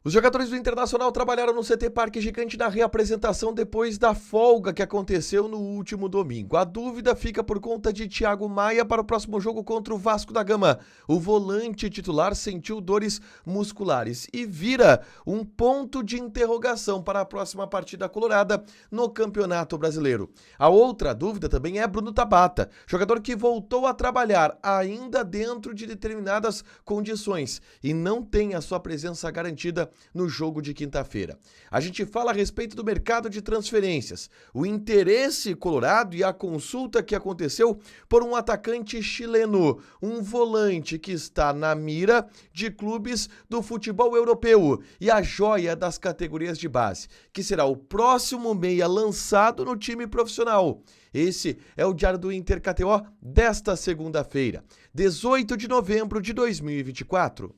Os jogadores do Internacional trabalharam no CT Parque Gigante na reapresentação depois da folga que aconteceu no último domingo. A dúvida fica por conta de Thiago Maia para o próximo jogo contra o Vasco da Gama. O volante titular sentiu dores musculares e vira um ponto de interrogação para a próxima partida colorada no Campeonato Brasileiro. A outra dúvida também é Bruno Tabata, jogador que voltou a trabalhar ainda dentro de determinadas condições e não tem a sua presença garantida no jogo de quinta-feira. A gente fala a respeito do mercado de transferências, o interesse colorado e a consulta que aconteceu por um atacante chileno, um volante que está na mira de clubes do futebol europeu e a joia das categorias de base, que será o próximo meia lançado no time profissional. Esse é o Diário do Inter KTO desta segunda-feira, 18 de novembro de 2024.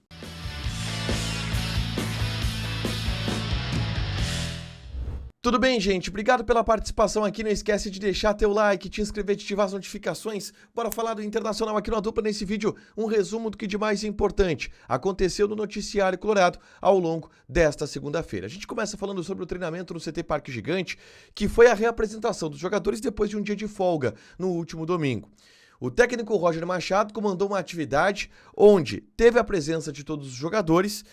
Tudo bem, gente? Obrigado pela participação aqui. Não esquece de deixar teu like, te inscrever, te ativar as notificações. Bora falar do Internacional aqui no A Dupla nesse vídeo. Um resumo do que de mais importante aconteceu no noticiário colorado ao longo desta segunda-feira. A gente começa falando sobre o treinamento no CT Parque Gigante, que foi a reapresentação dos jogadores depois de um dia de folga no último domingo. O técnico Roger Machado comandou uma atividade onde teve a presença de todos os jogadores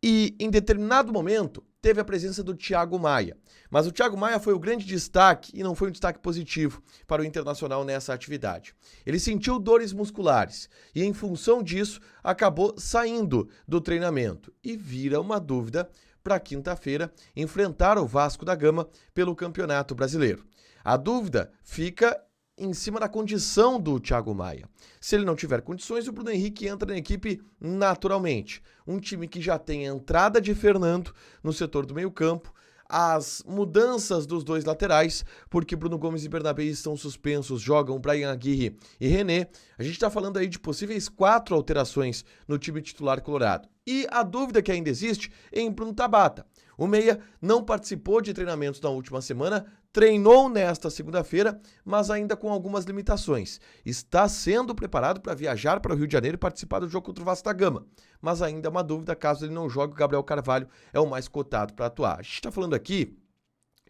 e, em determinado momento, teve a presença do Thiago Maia. Mas o Thiago Maia foi o grande destaque e não foi um destaque positivo para o Internacional nessa atividade. Ele sentiu dores musculares e, em função disso, acabou saindo do treinamento e vira uma dúvida para quinta-feira enfrentar o Vasco da Gama pelo Campeonato Brasileiro. A dúvida fica em cima da condição do Thiago Maia. Se ele não tiver condições, o Bruno Henrique entra na equipe naturalmente. Um time que já tem a entrada de Fernando no setor do meio-campo, as mudanças dos dois laterais, porque Bruno Gomes e Bernabé estão suspensos, jogam Brian Aguirre e René. A gente está falando aí de possíveis 4 alterações no time titular colorado. E a dúvida que ainda existe é em Bruno Tabata. O meia não participou de treinamentos na última semana, treinou nesta segunda-feira, mas ainda com algumas limitações. Está sendo preparado para viajar para o Rio de Janeiro e participar do jogo contra o Vasco da Gama, mas ainda é uma dúvida caso ele não jogue. O Gabriel Carvalho é o mais cotado para atuar. A gente está falando aqui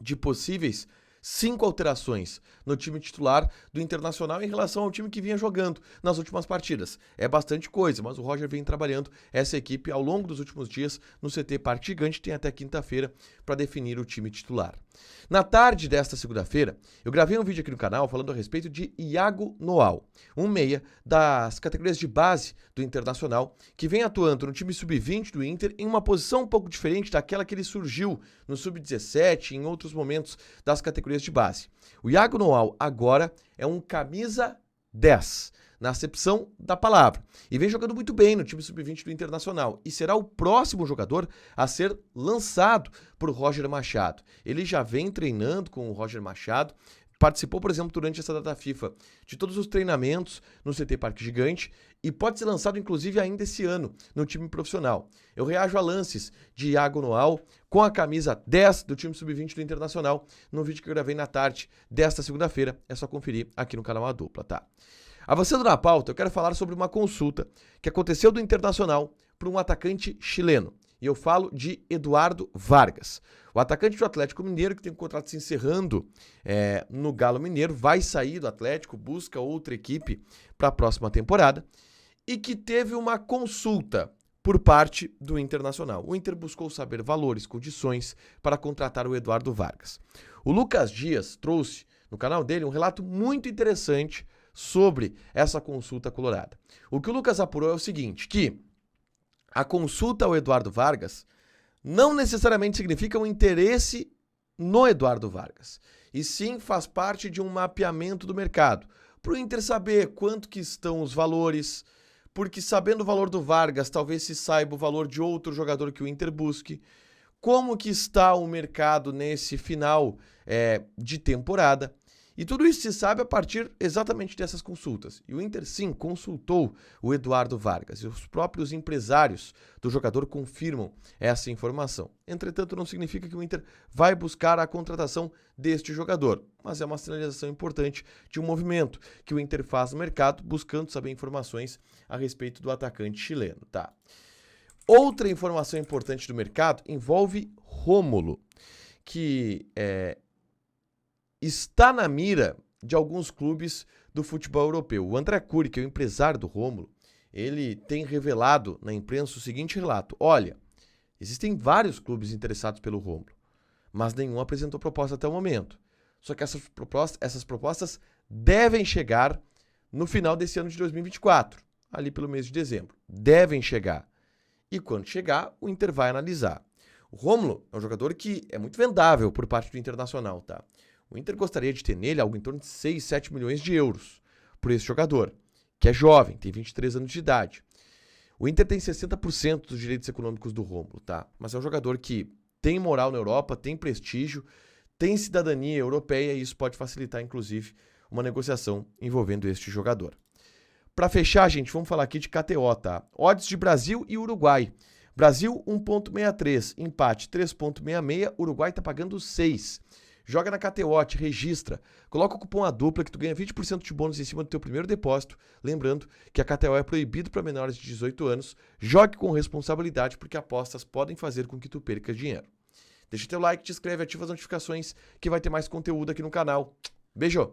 de possíveis 5 alterações no time titular do Internacional em relação ao time que vinha jogando nas últimas partidas. É bastante coisa, mas o Roger vem trabalhando essa equipe ao longo dos últimos dias no CT Parque Gigante, tem até quinta-feira para definir o time titular. Na tarde desta segunda-feira, eu gravei um vídeo aqui no canal falando a respeito de Iago Noal, um meia das categorias de base do Internacional, que vem atuando no time sub-20 do Inter em uma posição um pouco diferente daquela que ele surgiu no sub-17 e em outros momentos das categorias de base. O Iago Noal agora é um camisa 10, na acepção da palavra, e vem jogando muito bem no time sub-20 do Internacional, e será o próximo jogador a ser lançado por Roger Machado. Ele já vem treinando com o Roger Machado, participou, por exemplo, durante essa data FIFA, de todos os treinamentos no CT Parque Gigante e pode ser lançado, inclusive, ainda esse ano no time profissional. Eu reajo a lances de Iago Noal com a camisa 10 do time sub-20 do Internacional no vídeo que eu gravei na tarde desta segunda-feira. É só conferir aqui no canal A Dupla, tá? Avançando na pauta, eu quero falar sobre uma consulta que aconteceu do Internacional para um atacante chileno. E eu falo de Eduardo Vargas. O atacante do Atlético Mineiro, que tem um contrato se encerrando no Galo Mineiro, vai sair do Atlético, busca outra equipe para a próxima temporada, e que teve uma consulta por parte do Internacional. O Inter buscou saber valores, condições para contratar o Eduardo Vargas. O Lucas Dias trouxe no canal dele um relato muito interessante sobre essa consulta colorada. O que o Lucas apurou é o seguinte, que a consulta ao Eduardo Vargas não necessariamente significa um interesse no Eduardo Vargas, e sim faz parte de um mapeamento do mercado, para o Inter saber quanto que estão os valores, porque sabendo o valor do Vargas, talvez se saiba o valor de outro jogador que o Inter busque, como que está o mercado nesse final de temporada. E tudo isso se sabe a partir exatamente dessas consultas. E o Inter, sim, consultou o Eduardo Vargas. E os próprios empresários do jogador confirmam essa informação. Entretanto, não significa que o Inter vai buscar a contratação deste jogador. Mas é uma sinalização importante de um movimento que o Inter faz no mercado, buscando saber informações a respeito do atacante chileno, tá? Outra informação importante do mercado envolve Rômulo, que está na mira de alguns clubes do futebol europeu. O André Cury, que é o empresário do Rômulo, ele tem revelado na imprensa o seguinte relato: olha, existem vários clubes interessados pelo Rômulo, mas nenhum apresentou proposta até o momento. Só que essas propostas devem chegar no final desse ano de 2024, ali pelo mês de dezembro. Devem chegar. E quando chegar, o Inter vai analisar. O Rômulo é um jogador que é muito vendável por parte do Internacional, tá? O Inter gostaria de ter nele algo em torno de 6, 7 milhões de euros por esse jogador, que é jovem, tem 23 anos de idade. O Inter tem 60% dos direitos econômicos do Rômulo, tá? Mas é um jogador que tem moral na Europa, tem prestígio, tem cidadania europeia e isso pode facilitar, inclusive, uma negociação envolvendo este jogador. Para fechar, gente, vamos falar aqui de KTO, tá? Odds de Brasil e Uruguai. Brasil 1,63, empate 3,66, Uruguai tá pagando 6. Joga na KTO, te registra, coloca o cupom ADUPLA que tu ganha 20% de bônus em cima do teu primeiro depósito. Lembrando que a KTO é proibido para menores de 18 anos. Jogue com responsabilidade porque apostas podem fazer com que tu perca dinheiro. Deixa teu like, te inscreve, ativa as notificações que vai ter mais conteúdo aqui no canal. Beijo!